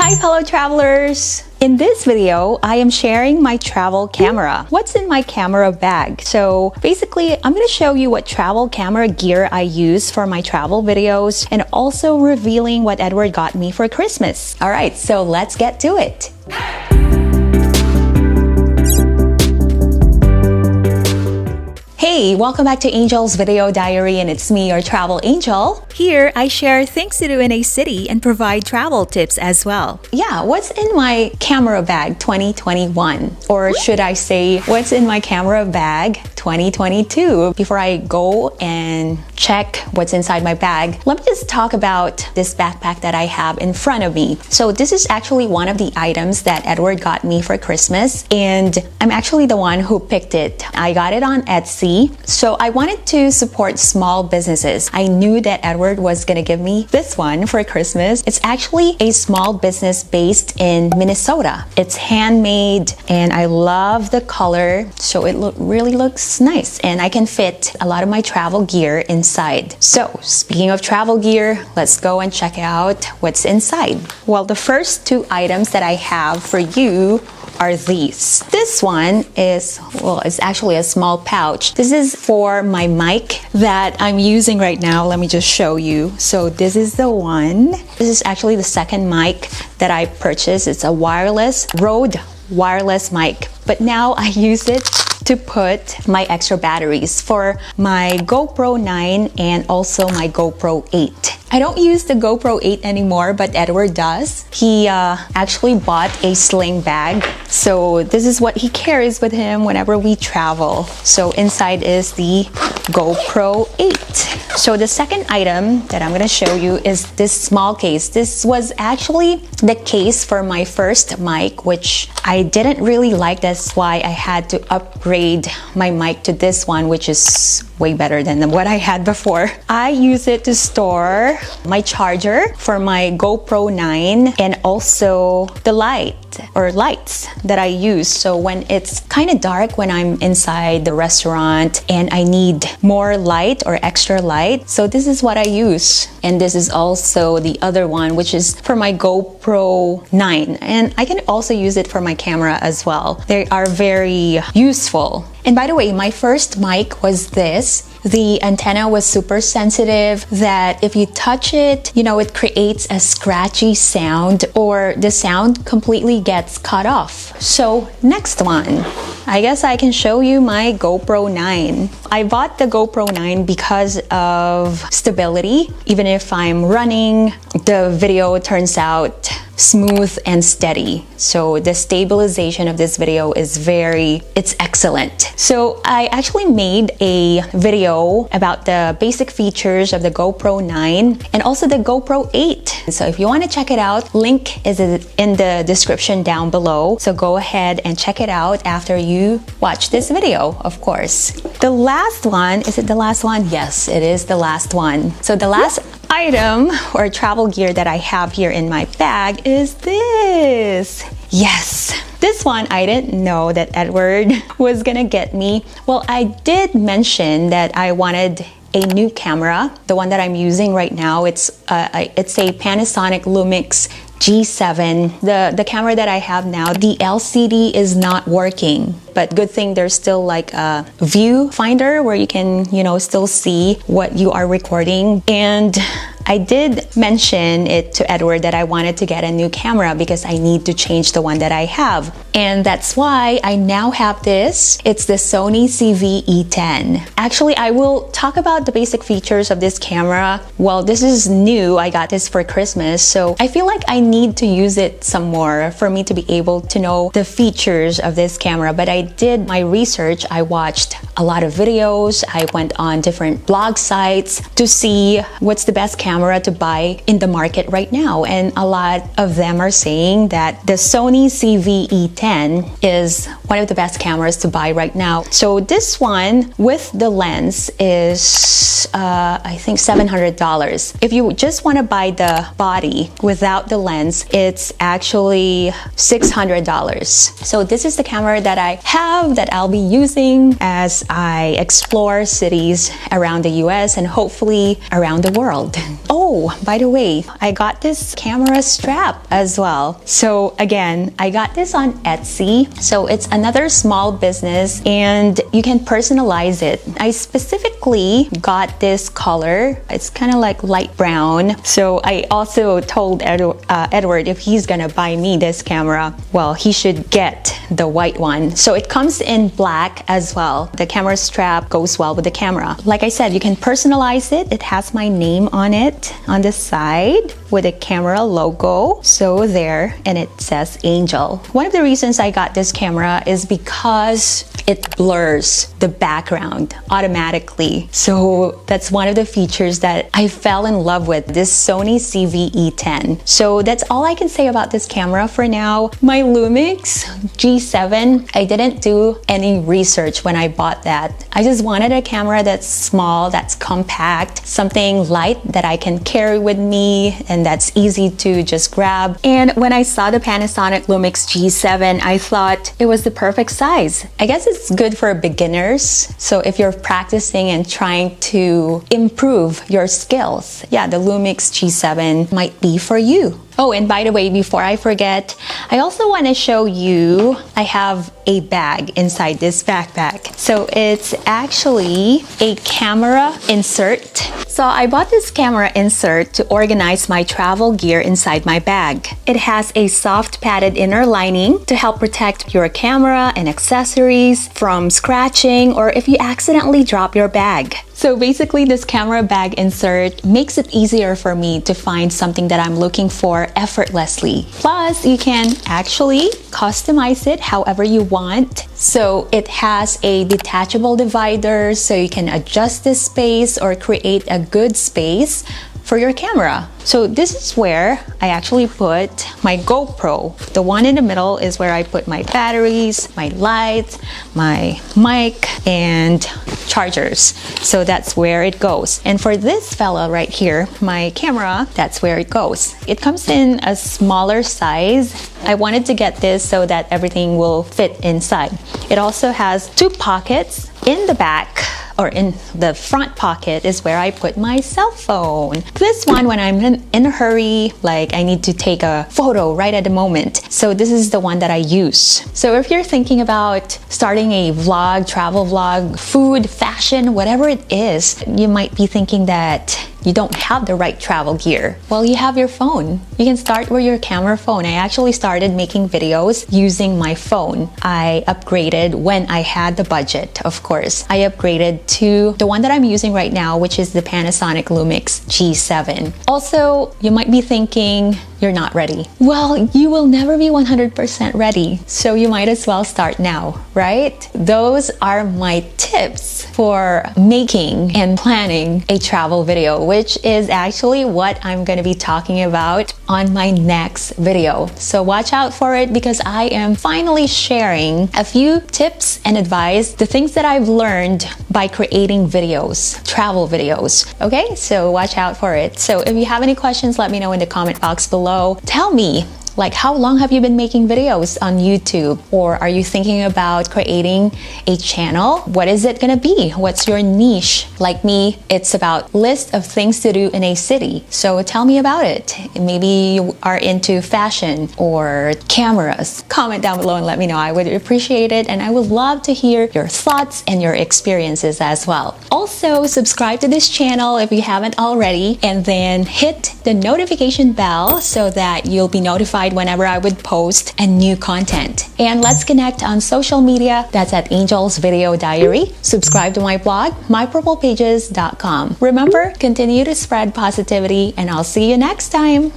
Hi fellow travelers! In this video, I am sharing my travel camera. What's in my camera bag? So basically, I'm going to show you what travel camera gear I use for my travel videos and also revealing what Edward got me for Christmas. Alright, so let's get to it. Hey, welcome back to Angel's Video Diary, and it's me, your travel angel. Here, I share things to do in a city and provide travel tips as well. Yeah, what's in my camera bag 2021? Or should I say, what's in my camera bag 2022? Before I go and check what's inside my bag, let me just talk about this backpack that I have in front of me. So this is actually one of the items that Edward got me for Christmas, and I'm actually the one who picked it. I got it on Etsy. So I wanted to support small businesses. I knew that Edward was gonna give me this one for Christmas. It's actually a small business based in Minnesota. It's handmade and I love the color. So it really looks nice, and I can fit a lot of my travel gear inside. So speaking of travel gear, let's go and check out what's inside. Well, the first two items that I have for you are these. This one is, well, it's actually a small pouch. This is for my mic that I'm using right now. Let me just show you. So this is the one. This is actually the second mic that I purchased. It's a wireless Rode wireless mic, but now I use it to put my extra batteries for my GoPro 9 and also my GoPro 8. I don't use the GoPro 8 anymore, but Edward does. He actually bought a sling bag. So this is what he carries with him whenever we travel. So inside is the GoPro 8. So the second item that I'm gonna show you is this small case. This was actually the case for my first mic, which I didn't really like. That's why I had to upgrade my mic to this one, which is way better than what I had before. I use it to store my charger for my GoPro 9 and also the lights that I use. So when it's kind of dark when I'm inside the restaurant and I need more light or extra light, so this is what I use. And this is also the other one, which is for my GoPro 9. And I can also use it for my camera as well. They are very useful. And by the way, my first mic was this. The antenna was super sensitive that if you touch it, you know, it creates a scratchy sound or the sound completely gets cut off. So next one, I guess I can show you my GoPro 9. I bought the GoPro 9 because of stability. Even if I'm running, the video turns out smooth and steady. So the stabilization of this video is it's excellent. So I actually made a video about the basic features of the GoPro 9 and also the GoPro 8. So if you want to check it out, link is in the description down below. So go ahead and check it out after you watch this video, of course. The last one, is it the last one? Yes, it is the last one. So the last item or travel gear that I have here in my bag is this. Yes, this one I didn't know that Edward was gonna get me. Well, I did mention that I wanted a new camera. The one that I'm using right now, it's a Panasonic Lumix G7. The camera that I have now, the LCD is not working, but good thing there's still like a viewfinder where you can, you know, still see what you are recording. And I did mention it to Edward that I wanted to get a new camera because I need to change the one that I have. And that's why I now have this. It's the Sony CVE10. Actually, I will talk about the basic features of this camera. Well, this is new. I got this for Christmas. So I feel like I need to use it some more for me to be able to know the features of this camera. But I did my research. I watched a lot of videos. I went on different blog sites to see what's the best camera to buy in the market right now. And a lot of them are saying that the Sony CVE10 is one of the best cameras to buy right now. So this one with the lens is I think $700. If you just want to buy the body without the lens, it's actually $600. So this is the camera that I have that I'll be using as I explore cities around the US and hopefully around the world. Oh, Oh, by the way, I got this camera strap as well. So again, I got this on Etsy. So it's another small business and you can personalize it. I specifically got this color. It's kind of like light brown. So I also told Edward if he's gonna buy me this camera, well, he should get the white one. So it comes in black as well. The camera strap goes well with the camera. Like I said, you can personalize it. It has my name on it on the side with a camera logo. So there, and it says Angel. One of the reasons I got this camera is because it blurs the background automatically. So that's one of the features that I fell in love with, this Sony CVE10. So that's all I can say about this camera for now. My Lumix G7, I didn't do any research when I bought that. I just wanted a camera that's small, that's compact, something light that I can carry with me and that's easy to just grab. And when I saw the Panasonic Lumix G7, I thought it was the perfect size. I guess it's good for beginners. So if you're practicing and trying to improve your skills, yeah, the Lumix G7 might be for you. Oh, and by the way, before I forget, I also want to show you, I have a bag inside this backpack. So it's actually a camera insert. So I bought this camera insert to organize my travel gear inside my bag. It has a soft padded inner lining to help protect your camera and accessories from scratching or if you accidentally drop your bag. So basically this camera bag insert makes it easier for me to find something that I'm looking for effortlessly. Plus, you can actually customize it however you want. So it has a detachable divider so you can adjust the space or create a good space for your camera. So this is where I actually put my GoPro. The one in the middle is where I put my batteries, my lights, my mic, and chargers. So that's where it goes. And for this fella right here, my camera, that's where it goes. It comes in a smaller size. I wanted to get this so that everything will fit inside. It also has two pockets in the back, or in the front pocket is where I put my cell phone. This one, when I'm in a hurry, like I need to take a photo right at the moment. So this is the one that I use. So if you're thinking about starting a vlog, travel vlog, food, fashion, whatever it is, you might be thinking that you don't have the right travel gear. Well, you have your phone. You can start with your camera phone. I actually started making videos using my phone. I upgraded when I had the budget, of course. I upgraded to the one that I'm using right now, which is the Panasonic Lumix G7. Also, you might be thinking you're not ready. Well, you will never be 100% ready. So you might as well start now, right? Those are my tips for making and planning a travel video, which is actually what I'm going to be talking about on my next video. So watch out for it because I am finally sharing a few tips and advice, the things that I've learned by creating videos, travel videos. Okay, so watch out for it. So if you have any questions, let me know in the comment box below. Tell me, like, how long have you been making videos on YouTube? Or are you thinking about creating a channel? What is it gonna be? What's your niche? Like me, it's about list of things to do in a city. So tell me about it. Maybe you are into fashion or cameras. Comment down below and let me know. I would appreciate it and I would love to hear your thoughts and your experiences as well. Also, subscribe to this channel if you haven't already and then hit the notification bell so that you'll be notified whenever I would post a new content. And let's connect on social media. That's at Angel's Video Diary. Subscribe to my blog, mypurplepages.com. Remember, continue to spread positivity and I'll see you next time.